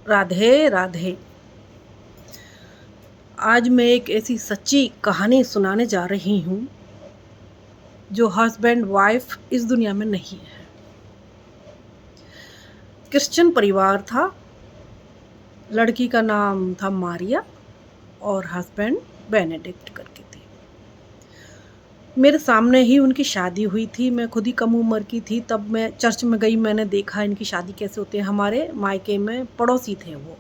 राधे राधे। आज मैं एक ऐसी सच्ची कहानी सुनाने जा रही हूँ जो हस्बैंड वाइफ इस दुनिया में नहीं है। क्रिश्चियन परिवार था। लड़की का नाम था मारिया और हस्बैंड बेनेडिक्ट करके थे। मेरे सामने ही उनकी शादी हुई थी। मैं खुद ही कम उम्र की थी। तब मैं चर्च में गई, मैंने देखा इनकी शादी कैसे होती है। हमारे मायके में पड़ोसी थे वो,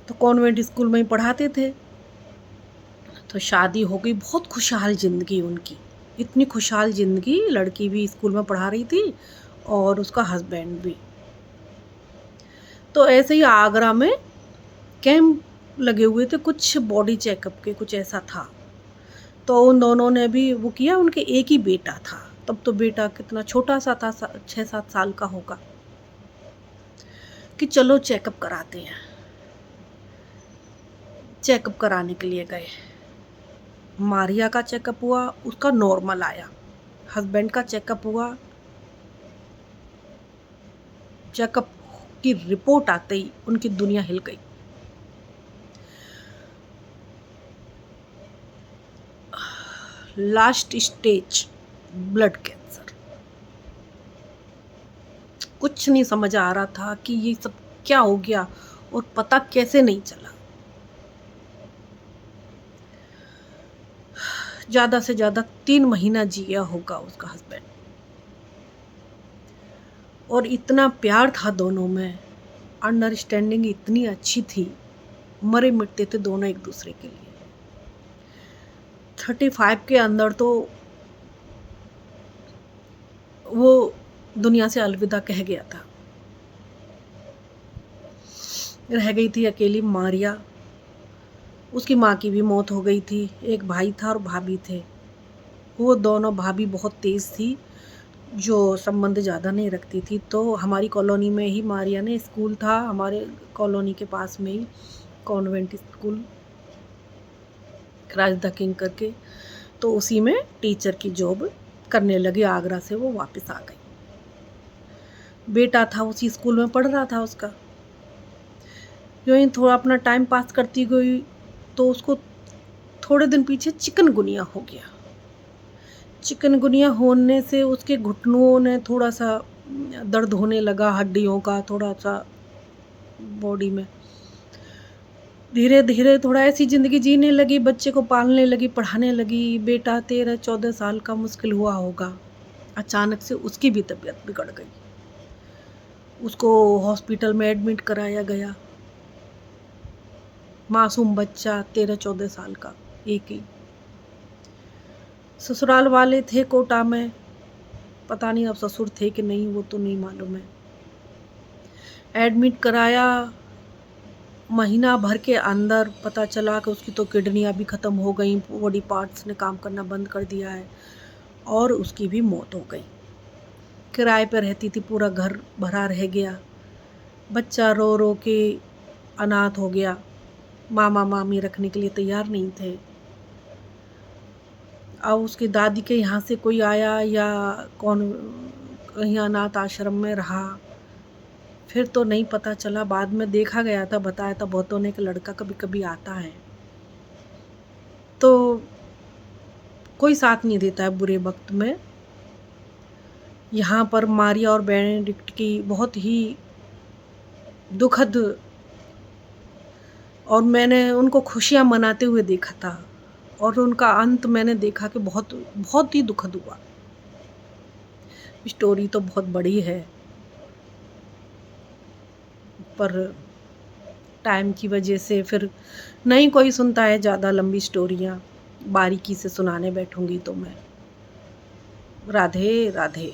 तो कॉन्वेंट स्कूल में ही पढ़ाते थे। तो शादी हो गई, बहुत खुशहाल ज़िंदगी उनकी। इतनी खुशहाल ज़िंदगी, लड़की भी स्कूल में पढ़ा रही थी और उसका हस्बैंड भी। तो ऐसे ही आगरा में कैंप लगे हुए थे, कुछ बॉडी चेकअप के, कुछ ऐसा था। तो उन दोनों ने भी वो किया। उनके एक ही बेटा था। तब तो बेटा कितना छोटा सा था, 6-7 साल का होगा, कि चलो चेकअप कराते हैं। चेकअप कराने के लिए गए। मारिया का चेकअप हुआ, उसका नॉर्मल आया। हस्बैंड का चेकअप हुआ, चेकअप की रिपोर्ट आते ही उनकी दुनिया हिल गई। Last stage blood cancer. कुछ नहीं समझ आ रहा था कि ये सब क्या हो गया और पता कैसे नहीं चला। ज़्यादा से ज़्यादा 3 महीना जिया होगा उसका हस्बैंड। और इतना प्यार था दोनों में, अंडरस्टैंडिंग इतनी अच्छी थी, मरे मिटते थे दोनों एक दूसरे के लिए। 35 के अंदर तो वो दुनिया से अलविदा कह गया था। रह गई थी अकेली मारिया। उसकी माँ की भी मौत हो गई थी। एक भाई था और भाभी थे। वो दोनों, भाभी बहुत तेज़ थी, जो संबंध ज़्यादा नहीं रखती थी। तो हमारी कॉलोनी में ही मारिया ने, स्कूल था हमारे कॉलोनी के पास में ही, convent school Raj the king करके, तो उसी में टीचर की जॉब करने लगी। आगरा से वो वापस आ गई। बेटा था, उसी स्कूल में पढ़ रहा था उसका। यूँ ही थोड़ा अपना टाइम पास करती गई तो उसको थोड़े दिन पीछे चिकनगुनिया हो गया। चिकनगुनिया होने से उसके घुटनों ने थोड़ा सा दर्द होने लगा, हड्डियों का थोड़ा सा बॉडी में। धीरे धीरे थोड़ा ऐसी ज़िंदगी जीने लगी, बच्चे को पालने लगी, पढ़ाने लगी। बेटा 13-14 साल का मुश्किल हुआ होगा। अचानक से उसकी भी तबीयत बिगड़ गई। उसको हॉस्पिटल में एडमिट कराया गया। मासूम बच्चा 13-14 साल का, एक ही। ससुराल वाले थे कोटा में, पता नहीं अब ससुर थे कि नहीं, वो तो नहीं मालूम है। एडमिट कराया, महीना भर के अंदर पता चला कि उसकी तो किडनियाँ भी ख़त्म हो गई, बॉडी पार्ट्स ने काम करना बंद कर दिया है और उसकी भी मौत हो गई। किराए पर रहती थी, पूरा घर भरा रह गया। बच्चा रो रो के अनाथ हो गया। मामा मामी रखने के लिए तैयार नहीं थे। अब उसकी दादी के यहाँ से कोई आया या कौन, कहीं अनाथ आश्रम में रहा, फिर तो नहीं पता चला। बाद में देखा गया था, बताया था बहुतों ने कि लड़का कभी कभी आता है। तो कोई साथ नहीं देता है बुरे वक्त में। यहाँ पर मारिया और बेनेडिक्ट की बहुत ही दुखद, और मैंने उनको खुशियाँ मनाते हुए देखा था और उनका अंत मैंने देखा कि बहुत बहुत ही दुखद हुआ। स्टोरी तो बहुत बड़ी है, पर टाइम की वजह से फिर नहीं कोई सुनता है ज़्यादा लंबी स्टोरियाँ। बारीकी से सुनाने बैठूंगी तो मैं। राधे राधे।